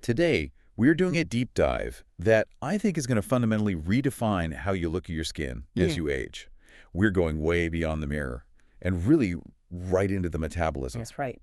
Today, we're doing a deep dive that I think is going to fundamentally redefine how you look at your skin as you age. We're going way beyond the mirror and really right into the metabolism. That's right.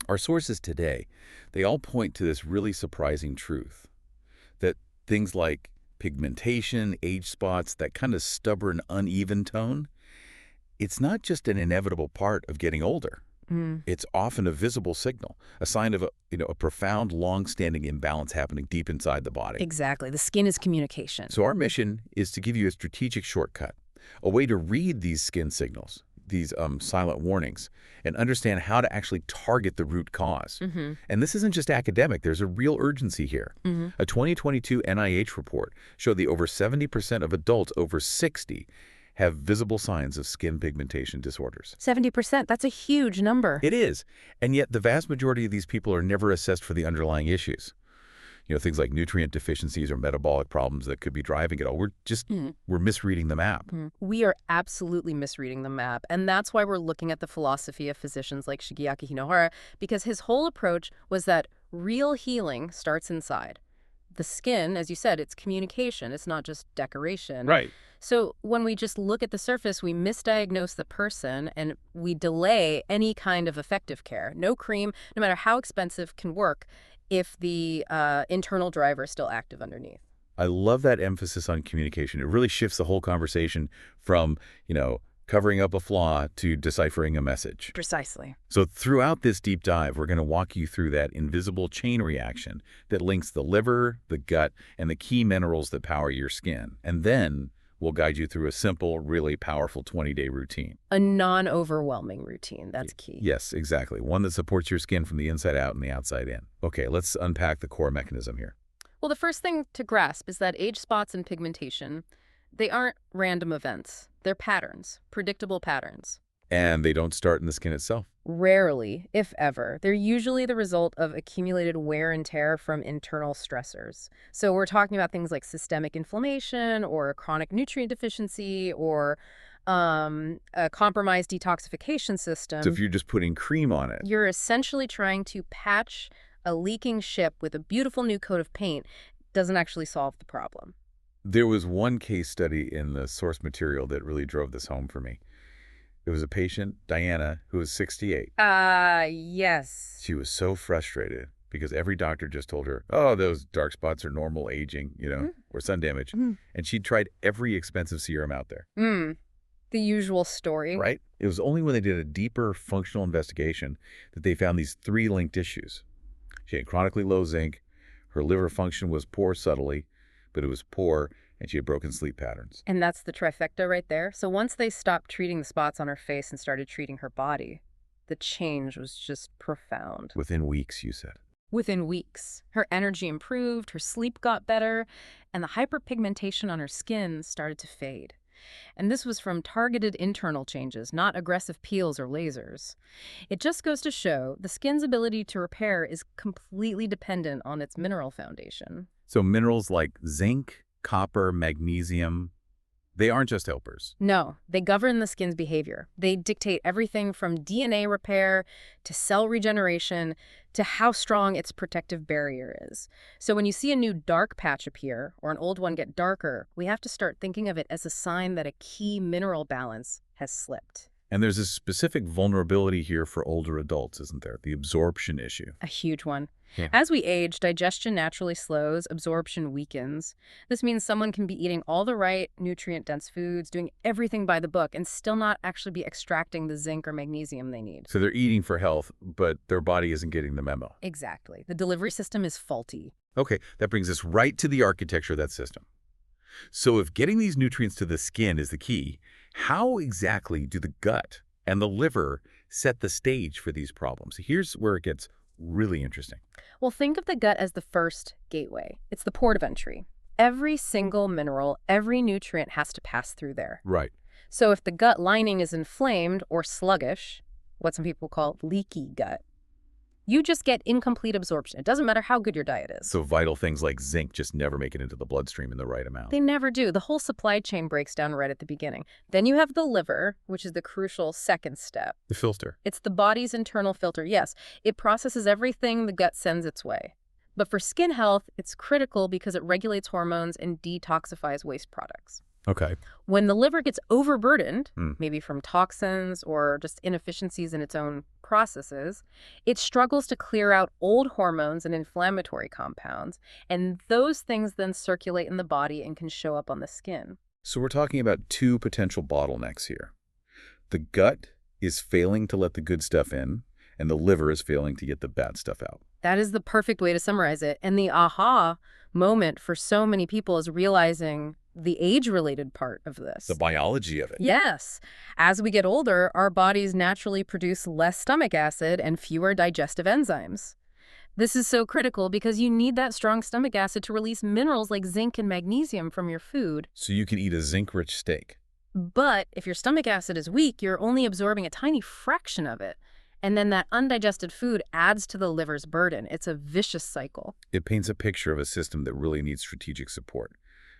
Our sources today, they all point to this really surprising truth that things like pigmentation, age spots, that kind of stubborn, uneven tone, it's not just an inevitable part of getting older. It's often a visible signal, a sign of a profound, long-standing imbalance happening deep inside the body. Exactly. The skin is communication. So our mission is to give you a strategic shortcut, a way to read these skin signals, these silent warnings, and understand how to actually target the root cause. And this isn't just academic. There's a real urgency here. A 2022 NIH report showed that over 70% of adults over 60 have visible signs of skin pigmentation disorders. 70%, that's a huge number. It is. And yet the vast majority of these people are never assessed for the underlying issues. Things like nutrient deficiencies or metabolic problems that could be driving it all. We're misreading the map. We are absolutely misreading the map. And that's why we're looking at the philosophy of physicians like Shigeaki Hinohara, because his whole approach was that real healing starts inside. The skin, as you said, it's communication. It's not just decoration. Right. So when we just look at the surface, we misdiagnose the person and we delay any kind of effective care. No cream, no matter how expensive, can work if the internal driver is still active underneath. I love that emphasis on communication. It really shifts the whole conversation from, covering up a flaw to deciphering a message. Precisely. So throughout this deep dive, we're going to walk you through that invisible chain reaction that links the liver, the gut, and the key minerals that power your skin. And then we'll guide you through a simple, really powerful 20-day routine. A non-overwhelming routine. That's key. Yes, exactly. One that supports your skin from the inside out and the outside in. Okay, let's unpack the core mechanism here. Well, the first thing to grasp is that age spots and pigmentation, they aren't random events. They're patterns, predictable patterns. And they don't start in the skin itself. Rarely, if ever. They're usually the result of accumulated wear and tear from internal stressors. So we're talking about things like systemic inflammation or chronic nutrient deficiency or a compromised detoxification system. So if you're just putting cream on it, you're essentially trying to patch a leaking ship with a beautiful new coat of paint. Doesn't actually solve the problem. There was one case study in the source material that really drove this home for me. It was a patient, Diana, who was 68. Yes. She was so frustrated because every doctor just told her, oh, those dark spots are normal aging, or sun damage. And she'd tried every expensive serum out there. The usual story. Right? It was only when they did a deeper functional investigation that they found these 3 linked issues. She had chronically low zinc, her liver function was poor subtly, but it was poor, and she had broken sleep patterns. And that's the trifecta right there. So once they stopped treating the spots on her face and started treating her body, the change was just profound. Within weeks, you said. Within weeks. Her energy improved, her sleep got better, and the hyperpigmentation on her skin started to fade. And this was from targeted internal changes, not aggressive peels or lasers. It just goes to show the skin's ability to repair is completely dependent on its mineral foundation. So minerals like zinc, copper, magnesium, they aren't just helpers. No, they govern the skin's behavior. They dictate everything from DNA repair to cell regeneration to how strong its protective barrier is. So when you see a new dark patch appear or an old one get darker, we have to start thinking of it as a sign that a key mineral balance has slipped. And there's a specific vulnerability here for older adults, isn't there? The absorption issue. A huge one. Yeah. As we age, digestion naturally slows, absorption weakens. This means someone can be eating all the right nutrient-dense foods, doing everything by the book, and still not actually be extracting the zinc or magnesium they need. So they're eating for health, but their body isn't getting the memo. Exactly. The delivery system is faulty. Okay, that brings us right to the architecture of that system. So if getting these nutrients to the skin is the key, how exactly do the gut and the liver set the stage for these problems? Here's where it gets really interesting. Well, think of the gut as the first gateway. It's the port of entry. Every single mineral, every nutrient has to pass through there. Right. So if the gut lining is inflamed or sluggish, what some people call leaky gut, you just get incomplete absorption. It doesn't matter how good your diet is. So vital things like zinc just never make it into the bloodstream in the right amount. They never do. The whole supply chain breaks down right at the beginning. Then you have the liver, which is the crucial second step. The filter. It's the body's internal filter. Yes, it processes everything the gut sends its way. But for skin health, it's critical because it regulates hormones and detoxifies waste products. Okay. When the liver gets overburdened, Hmm. maybe from toxins or just inefficiencies in its own processes, it struggles to clear out old hormones and inflammatory compounds, and those things then circulate in the body and can show up on the skin. So we're talking about two potential bottlenecks here. The gut is failing to let the good stuff in, and the liver is failing to get the bad stuff out. That is the perfect way to summarize it. And the aha moment for so many people is realizing the age-related part of this. The biology of it. Yes. As we get older, our bodies naturally produce less stomach acid and fewer digestive enzymes. This is so critical because you need that strong stomach acid to release minerals like zinc and magnesium from your food. So you can eat a zinc-rich steak. But if your stomach acid is weak, you're only absorbing a tiny fraction of it. And then that undigested food adds to the liver's burden. It's a vicious cycle. It paints a picture of a system that really needs strategic support,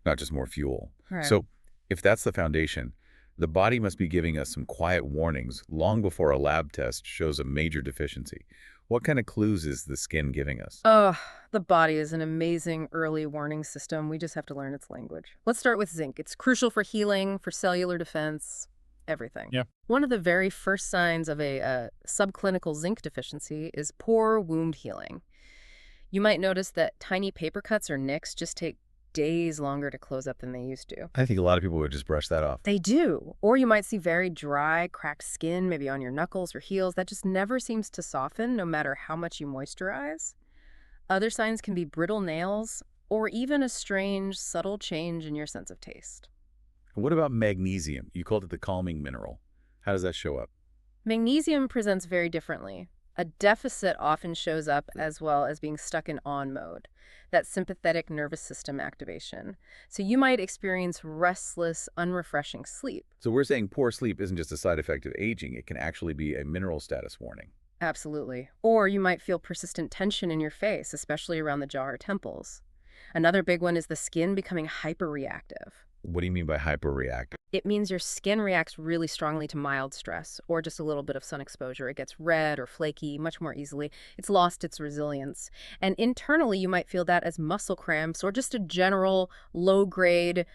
not just more fuel. Right. So if that's the foundation, the body must be giving us some quiet warnings long before a lab test shows a major deficiency. What kind of clues is the skin giving us? Oh, the body is an amazing early warning system. We just have to learn its language. Let's start with zinc. It's crucial for healing, for cellular defense, everything. Yeah. One of the very first signs of a subclinical zinc deficiency is poor wound healing. You might notice that tiny paper cuts or nicks just take days longer to close up than they used to. I think a lot of people would just brush that off. They do. Or you might see very dry, cracked skin, maybe on your knuckles or heels. That just never seems to soften, no matter how much you moisturize. Other signs can be brittle nails, or even a strange, subtle change in your sense of taste. What about magnesium? You called it the calming mineral. How does that show up? Magnesium presents very differently. A deficit often shows up as well as being stuck in on mode, that sympathetic nervous system activation. So you might experience restless, unrefreshing sleep. So we're saying poor sleep isn't just a side effect of aging. It can actually be a mineral status warning. Absolutely. Or you might feel persistent tension in your face, especially around the jaw or temples. Another big one is the skin becoming hyperreactive. What do you mean by hyperreactive? It means your skin reacts really strongly to mild stress or just a little bit of sun exposure. It gets red or flaky much more easily. It's lost its resilience. And internally, you might feel that as muscle cramps or just a general low-grade,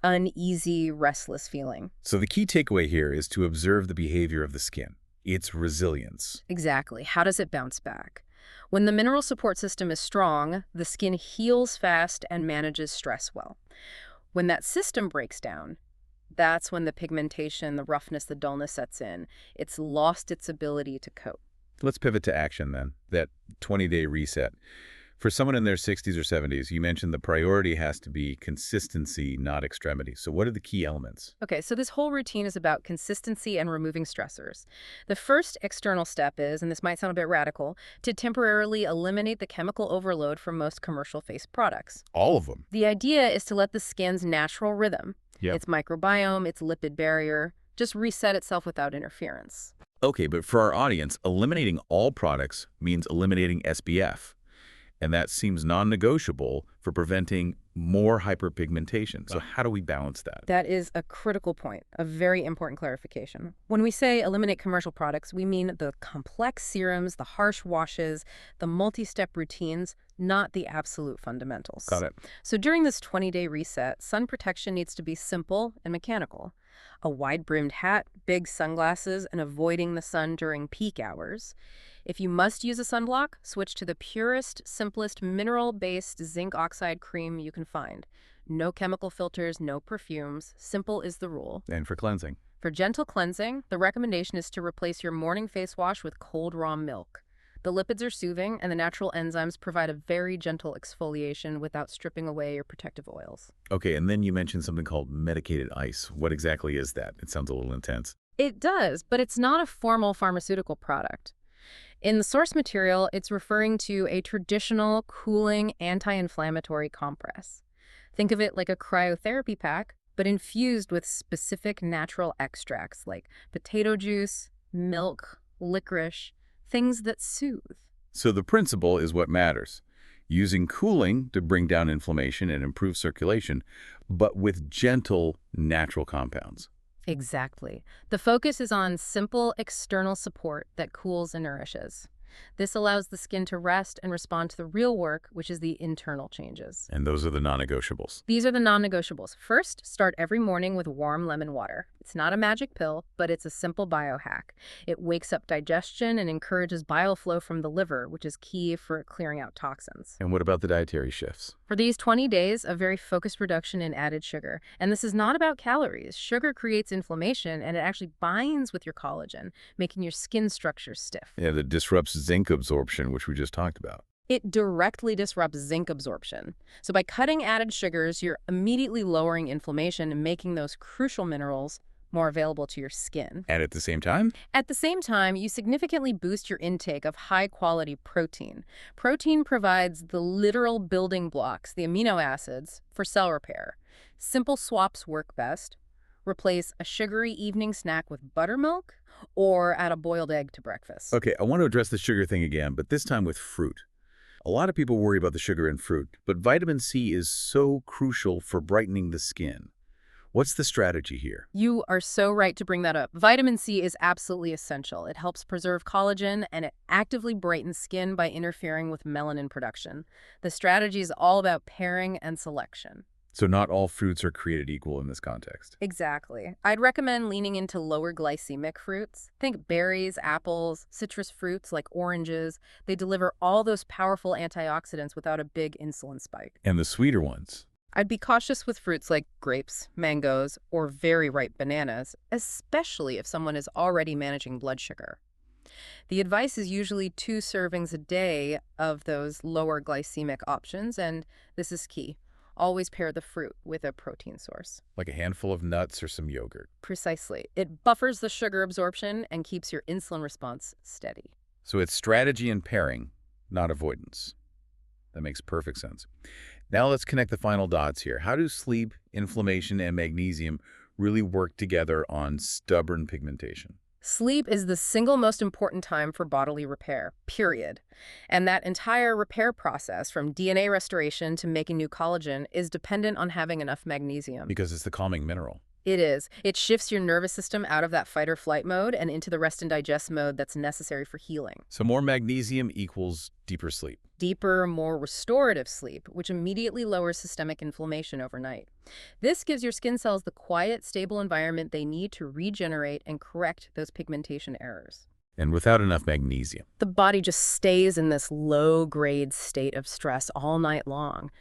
uneasy, restless feeling. So the key takeaway here is to observe the behavior of the skin, its resilience. Exactly. How does it bounce back? When the mineral support system is strong, the skin heals fast and manages stress well. When that system breaks down, that's when the pigmentation, the roughness, the dullness sets in. It's lost its ability to cope. Let's pivot to action then, that 20-day reset. For someone in their 60s or 70s, you mentioned the priority has to be consistency, not extremity. So what are the key elements? Okay, so this whole routine is about consistency and removing stressors. The first external step is, and this might sound a bit radical, to temporarily eliminate the chemical overload from most commercial face products. All of them. The idea is to let the skin's natural rhythm, Yep. its microbiome, its lipid barrier, just reset itself without interference. Okay, but for our audience, eliminating all products means eliminating SPF. And that seems non-negotiable for preventing more hyperpigmentation. So how do we balance that? That is a critical point, a very important clarification. When we say eliminate commercial products, we mean the complex serums, the harsh washes, the multi-step routines, not the absolute fundamentals. Got it. So during this 20-day reset, sun protection needs to be simple and mechanical. A wide-brimmed hat, big sunglasses, and avoiding the sun during peak hours. If you must use a sunblock, switch to the purest, simplest, mineral-based zinc oxide cream you can find. No chemical filters, no perfumes. Simple is the rule. And for cleansing? For gentle cleansing, the recommendation is to replace your morning face wash with cold raw milk. The lipids are soothing, and the natural enzymes provide a very gentle exfoliation without stripping away your protective oils. Okay, and then you mentioned something called medicated ice. What exactly is that? It sounds a little intense. It does, but it's not a formal pharmaceutical product. In the source material, it's referring to a traditional cooling anti-inflammatory compress. Think of it like a cryotherapy pack, but infused with specific natural extracts like potato juice, milk, licorice, things that soothe. So the principle is what matters. Using cooling to bring down inflammation and improve circulation, but with gentle, natural compounds. Exactly. The focus is on simple external support that cools and nourishes. This allows the skin to rest and respond to the real work, which is the internal changes. And those are the non-negotiables. These are the non-negotiables. First, start every morning with warm lemon water. It's not a magic pill, but it's a simple biohack. It wakes up digestion and encourages bile flow from the liver, which is key for clearing out toxins. And what about the dietary shifts? For these 20 days, a very focused reduction in added sugar. And this is not about calories. Sugar creates inflammation, and it actually binds with your collagen, making your skin structure stiff. Yeah, that disrupts zinc absorption, which we just talked about. It directly disrupts zinc absorption. So by cutting added sugars, you're immediately lowering inflammation and making those crucial minerals more available to your skin. And at the same time? At the same time, you significantly boost your intake of high-quality protein. Protein provides the literal building blocks, the amino acids, for cell repair. Simple swaps work best. Replace a sugary evening snack with buttermilk or add a boiled egg to breakfast. Okay, I want to address the sugar thing again, but this time with fruit. A lot of people worry about the sugar in fruit, but vitamin C is so crucial for brightening the skin. What's the strategy here? You are so right to bring that up. Vitamin C is absolutely essential. It helps preserve collagen, and it actively brightens skin by interfering with melanin production. The strategy is all about pairing and selection. So not all fruits are created equal in this context. Exactly. I'd recommend leaning into lower glycemic fruits. Think berries, apples, citrus fruits like oranges. They deliver all those powerful antioxidants without a big insulin spike. And the sweeter ones? I'd be cautious with fruits like grapes, mangoes, or very ripe bananas, especially if someone is already managing blood sugar. The advice is usually 2 servings a day of those lower glycemic options, and this is key. Always pair the fruit with a protein source. Like a handful of nuts or some yogurt. Precisely. It buffers the sugar absorption and keeps your insulin response steady. So it's strategy and pairing, not avoidance. That makes perfect sense. Now let's connect the final dots here. How do sleep, inflammation, and magnesium really work together on stubborn pigmentation? Sleep is the single most important time for bodily repair, period. And that entire repair process, from DNA restoration to making new collagen, is dependent on having enough magnesium. Because it's the calming mineral. It is. It shifts your nervous system out of that fight or flight mode and into the rest and digest mode that's necessary for healing. So more magnesium equals deeper sleep. Deeper, more restorative sleep, which immediately lowers systemic inflammation overnight. This gives your skin cells the quiet, stable environment they need to regenerate and correct those pigmentation errors. And without enough magnesium, The body just stays in this low-grade state of stress all night long.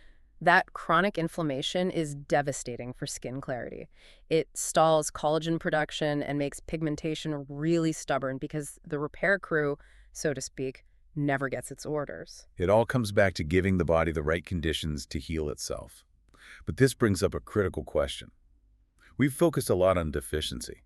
That chronic inflammation is devastating for skin clarity. It stalls collagen production and makes pigmentation really stubborn because the repair crew, so to speak, never gets its orders. it all comes back to giving the body the right conditions to heal itself. But this brings up a critical question. We've focused a lot on deficiency.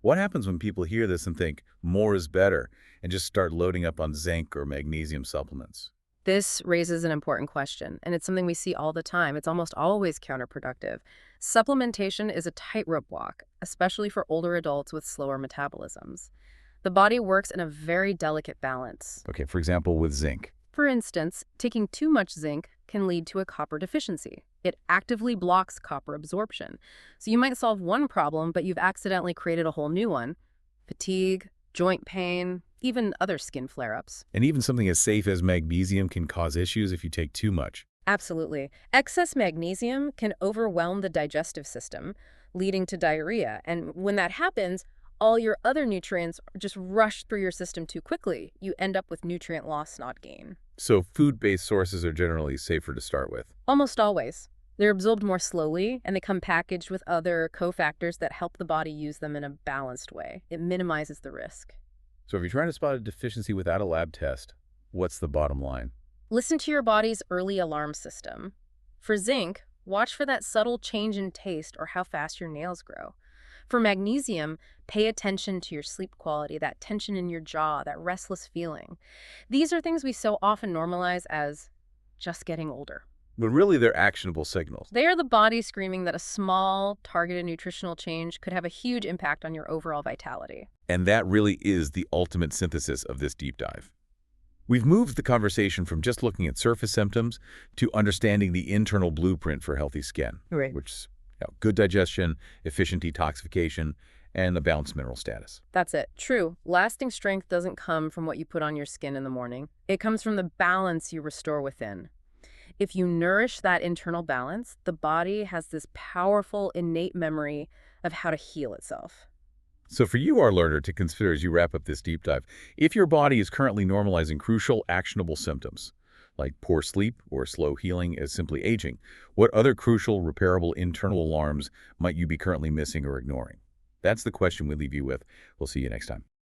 What happens when people hear this and think more is better and just start loading up on zinc or magnesium supplements? This raises an important question, and it's something we see all the time. It's almost always counterproductive. Supplementation is a tightrope walk, especially for older adults with slower metabolisms. The body works in a very delicate balance. Okay, for example, with zinc. For instance, taking too much zinc can lead to a copper deficiency. It actively blocks copper absorption. So you might solve one problem, but you've accidentally created a whole new one. Fatigue, joint pain, even other skin flare-ups. And even something as safe as magnesium can cause issues if you take too much. Absolutely. Excess magnesium can overwhelm the digestive system, leading to diarrhea. And when that happens, all your other nutrients just rush through your system too quickly. You end up with nutrient loss, not gain. So food-based sources are generally safer to start with. Almost always. They're absorbed more slowly, and they come packaged with other cofactors that help the body use them in a balanced way. It minimizes the risk. So if you're trying to spot a deficiency without a lab test, what's the bottom line? Listen to your body's early alarm system. For zinc, watch for that subtle change in taste or how fast your nails grow. For magnesium, pay attention to your sleep quality, that tension in your jaw, that restless feeling. These are things we so often normalize as just getting older. But really, they're actionable signals. They are the body screaming that a small, targeted nutritional change could have a huge impact on your overall vitality. And that really is the ultimate synthesis of this deep dive. We've moved the conversation from just looking at surface symptoms to understanding the internal blueprint for healthy skin, Right. which is good digestion, efficient detoxification, and a balanced mineral status. That's it. True. Lasting strength doesn't come from what you put on your skin in the morning. It comes from the balance you restore within. If you nourish that internal balance, the body has this powerful innate memory of how to heal itself. So for you, our learner, to consider as you wrap up this deep dive, if your body is currently normalizing crucial, actionable symptoms, like poor sleep or slow healing as simply aging, what other crucial, repairable internal alarms might you be currently missing or ignoring? That's the question we leave you with. We'll see you next time.